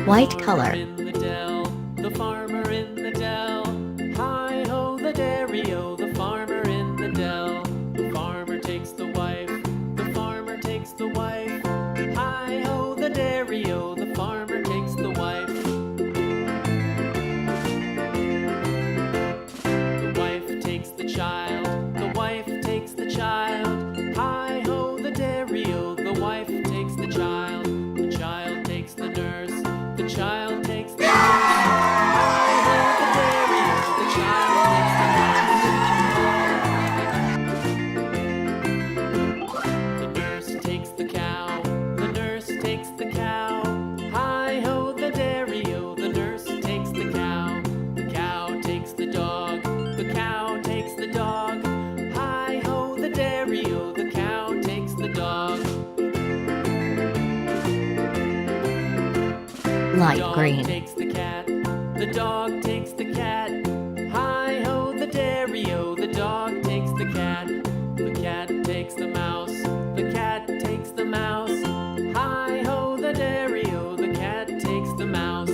White color. The farmer in the dell. Hi-ho, the dairy-o, the farmer in the dell. The farmer takes the wife, the farmer takes the wife. Hi-ho, the dairy-o, the farmer takes the wife. The wife takes the child, the wife takes the child. Hi-ho, the dairy-o, the wife takes the child. The child takes the nurse, the child takes the nurse. Hi-ho, the dairy-o, the child takes the nurse. The nurse takes the cow, the nurse takes the cow. Hi-ho, the dairy-o, the nurse takes the cow. The cow takes the dog, the cow takes the dog. Hi-ho, the dairy-o, the cow takes the dog. Light The dog green. takes the cat, the dog takes the cat. Hi-ho, the dairy-o, the dog takes the cat. The cat takes the mouse, the cat takes the mouse. Hi-ho, the dairy-o, the cat takes the mouse.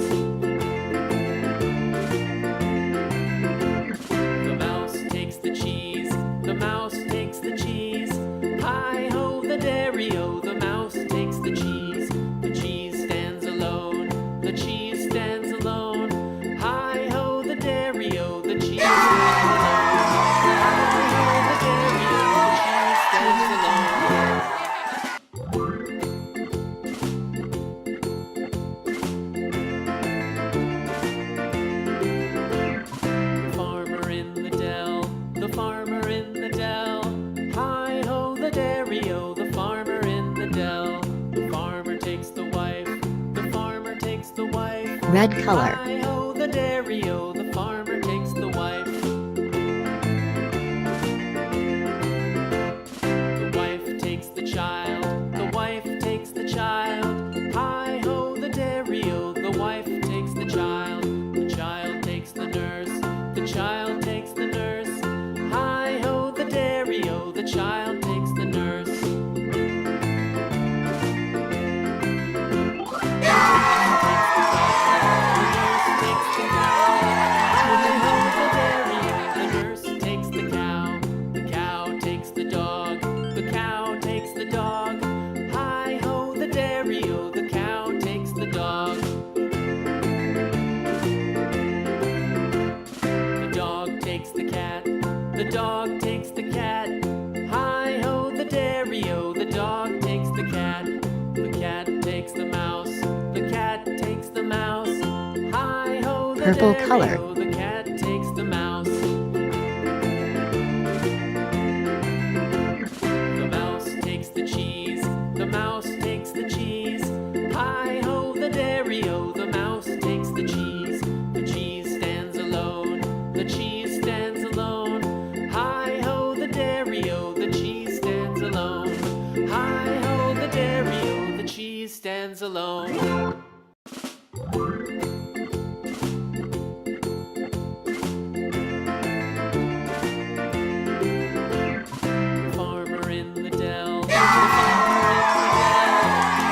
The mouse takes the cheese, the mouse takes the cheese. Hi-ho, the dairy-o, the mouse takes the cheese. The cheese stands alone, the cheese stands alone. Hi-ho, the dairy-o, the cheese stands alone. Hi-ho, the dairy-o, the cheese stands alone. The farmer in the dell, the farmer in the dell. Hi-ho, the dairy-o, the farmer in the dell. The farmer takes the wife, the farmer takes the wife. Red color. Hi-ho, the dairy-o, the farmer takes the wife. The wife takes the child, the wife takes the child. Hi-ho, the dairy-o, the wife takes the child. The child takes the nurse, the child takes the nurse. Hi-ho, the dairy-o, the child takes the nurse. The dog takes the cat. Hi-ho, the dairy-o, the dog takes the cat. The cat takes the mouse, the cat takes the mouse. Hi-ho, the Purple dairy-o, color. the cat takes the mouse. The mouse takes the cheese, the mouse takes the cheese. Hi-ho, the dairy-o, the mouse takes the cheese. The cheese stands alone, the cheese stands alone. Hi-ho, the dairy-o, the cheese stands alone. Hi-ho, the dairy-o, the cheese stands alone. The farmer in the dell, the farmer in the dell.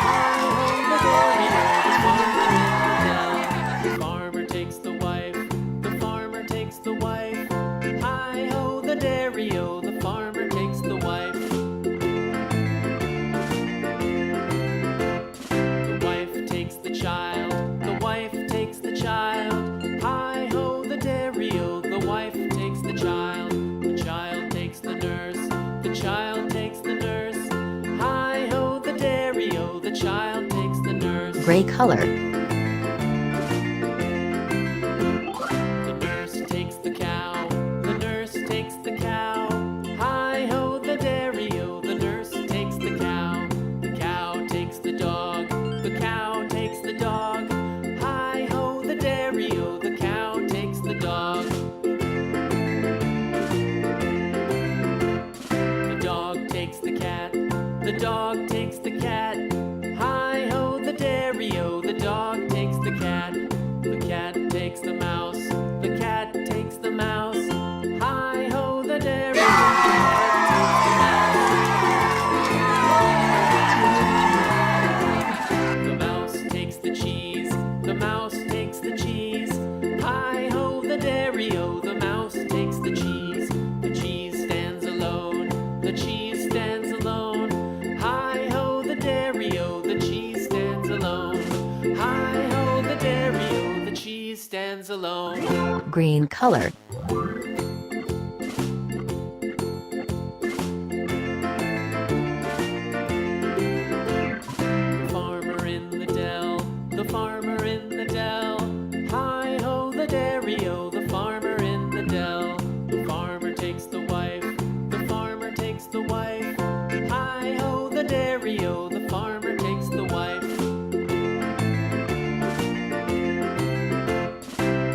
Hi-ho, the dairy-o, the farmer in the dell. The farmer takes the wife, the farmer takes the wife. Hi-ho, the dairy-o, the farmer takes the wife. The wife takes the child, the wife takes the child. Hi-ho, the dairy-o, the wife takes the child. The child takes the nurse, the child takes the nurse. Hi-ho, the dairy-o, the child takes the nurse. Gray color. The nurse takes the cow, the nurse takes the cow. Hi-ho, the dairy-o, the nurse takes the cow. The cow takes the dog, the cow takes the dog. Hi-ho, the dairy-o, the cow takes the dog. The dog takes the cat, the dog takes the cat. Hi-ho, the dairy-o, the dog takes the cat. The cat takes the mouse, the cat takes the mouse. Hi-ho, the dairy-o, the cat takes the mouse. The mouse takes the cheese, the stands alone. Green color. Farmer in the dell, the farmer in the dell. Hi-ho, the dairy-o, the farmer in the dell. The farmer takes the wife, the farmer takes the wife. Hi-ho, the dairy-o, the farmer takes the wife.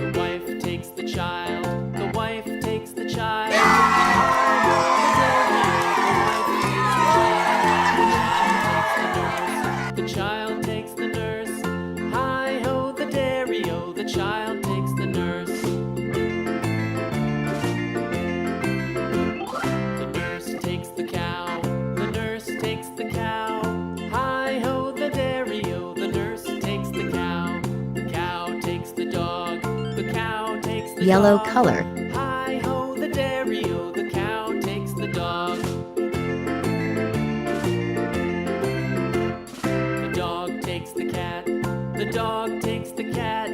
The wife takes the child, the wife takes the child. Hi-ho, the dairy-o, the child takes the nurse. Hi-ho, the dairy-o, the child takes the nurse. The nurse takes the cow, the nurse takes the cow. Hi-ho, the dairy-o, the nurse takes the cow. The cow takes the dog, the cow takes the Yellow dog. color. Hi-ho, the dairy-o, the cow takes the dog. The dog takes the cat, the dog takes the cat.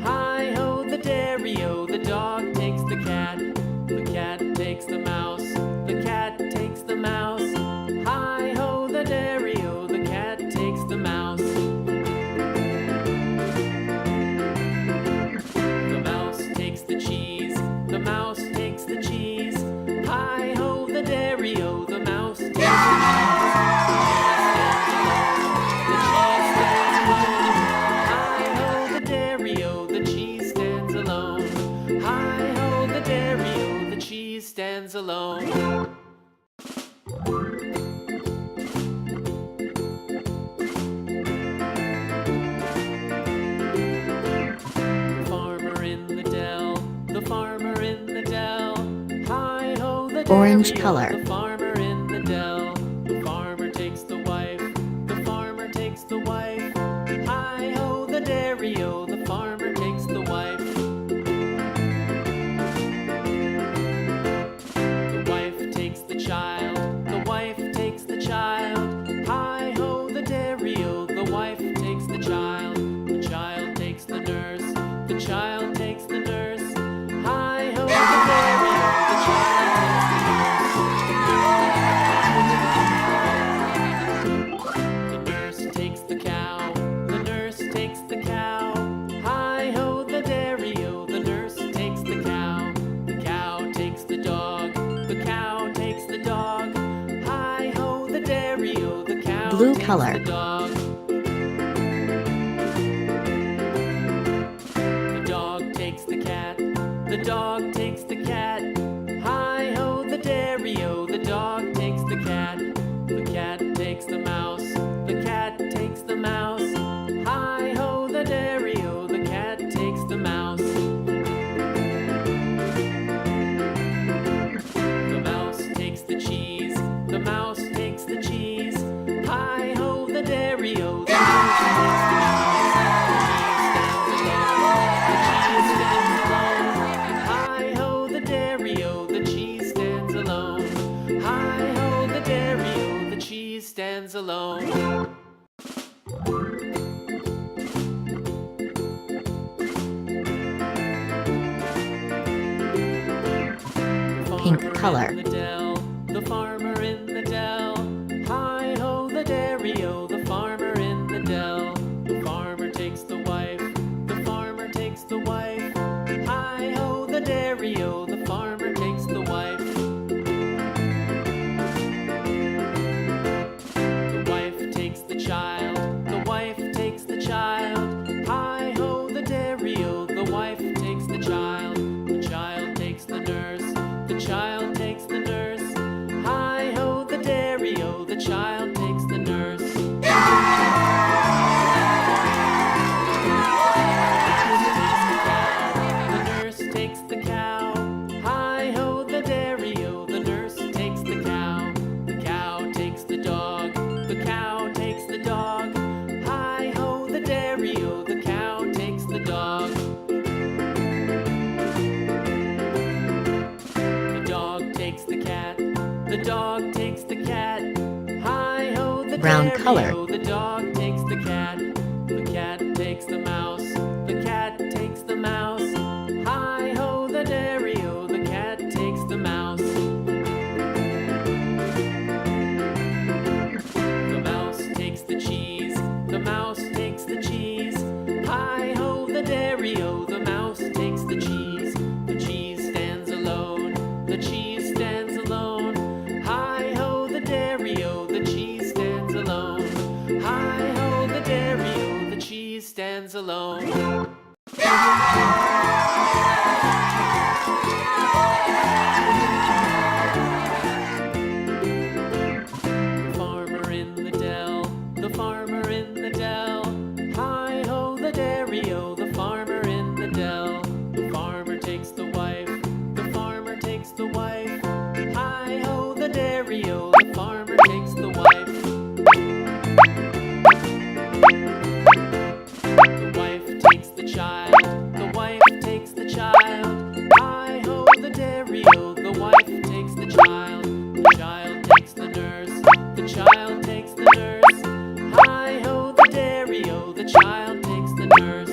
Hi-ho, the dairy-o, the dog takes the cat. The cat takes the mouse, the cat takes the mouse. Hi-ho, the dairy-o, the cat takes the mouse. The mouse takes the cheese, the mouse takes the cheese. Hi-ho, the dairy-o, the mouse takes the cheese. Hi-ho, the dairy-o, the cheese stands alone. Hi-ho, the dairy-o, the cheese stands alone. The farmer in the dell, the farmer in the dell. Hi-ho, the Orange dairy-o, color. the farmer in the dell. The farmer takes the wife, the farmer takes the wife. Hi-ho, the dairy-o, the farmer takes the wife. The wife takes the child, the wife takes the child. Hi-ho, the dairy-o, the wife takes the child. The child takes the nurse, the child takes the nurse. Hi-ho, the dairy-o, the child takes the nurse. The nurse takes the cow, the nurse takes the cow. Hi-ho, the dairy-o, the nurse takes the cow. The cow takes the dog, the cow takes the dog. Hi-ho, the dairy-o, the cow Blue takes color. the dog. The dog takes the cat, the dog takes the cat. Hi-ho, the dairy-o, the dog takes the cat. The cat takes the mouse, the cat takes the mouse. Hi-ho, the dairy-o, the cat takes the mouse. The mouse takes the cheese, the mouse takes the cheese. Hi-ho, the dairy-o, the mouse takes the cheese. The cheese stands alone. Hi-ho, the dairy-o, the cheese stands alone. Hi-ho, the dairy-o, the cheese stands alone. Pink Farmer color. in the dell, the farmer in the dell. Hi-ho, the dairy-o, the farmer in the dell. The farmer takes the wife, the farmer takes the wife. Hi-ho, the dairy-o, the farmer takes the wife. The wife takes the child, the wife takes the child. Hi-ho, the dairy-o, the wife takes the child. The child takes the nurse, the child takes the nurse. Hi-ho, the dairy-o, the child takes the nurse. The nurse takes the cow. Hi-ho, the dairy-o, the nurse takes the cow. The cow takes the dog, the cow takes the dog. Hi-ho, the dairy-o, the cow takes the dog. The dog takes the cat, the dog takes the cat. Hi-ho, the Brown dairy-o, color. the dog takes the cat. The cat takes the mouse, the cat takes the mouse. dairy-o, the cheese stands alone. Hi-ho, the dairy-o, the cheese stands alone. Farmer in the dell, the farmer in the dell. Hi-ho, the dairy-o, the farmer in the dell. The farmer takes the wife, the farmer takes the wife. Hi-ho, the dairy-o, the farmer takes the wife. The wife takes the child, the wife takes the child. Hi-ho, the dairy-o, the wife takes the child. The child takes the nurse, the child takes the nurse. Hi-ho, the dairy-o, the child takes the nurse.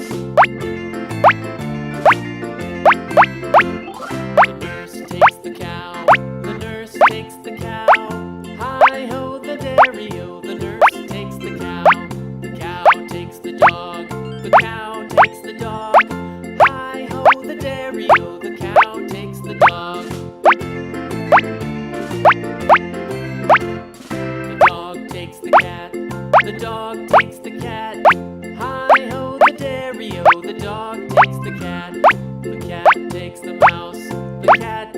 The nurse takes the cow, the nurse takes the cow. Hi-ho, the dairy-o, the nurse takes the cow. The cow takes the dog, the cow takes the dog. Hi-ho, the dairy-o, the cow takes the dog. The dog takes the cat, the dog takes the cat. Hi-ho, the dairy-o, the dog takes the cat. The cat takes the mouse, the cat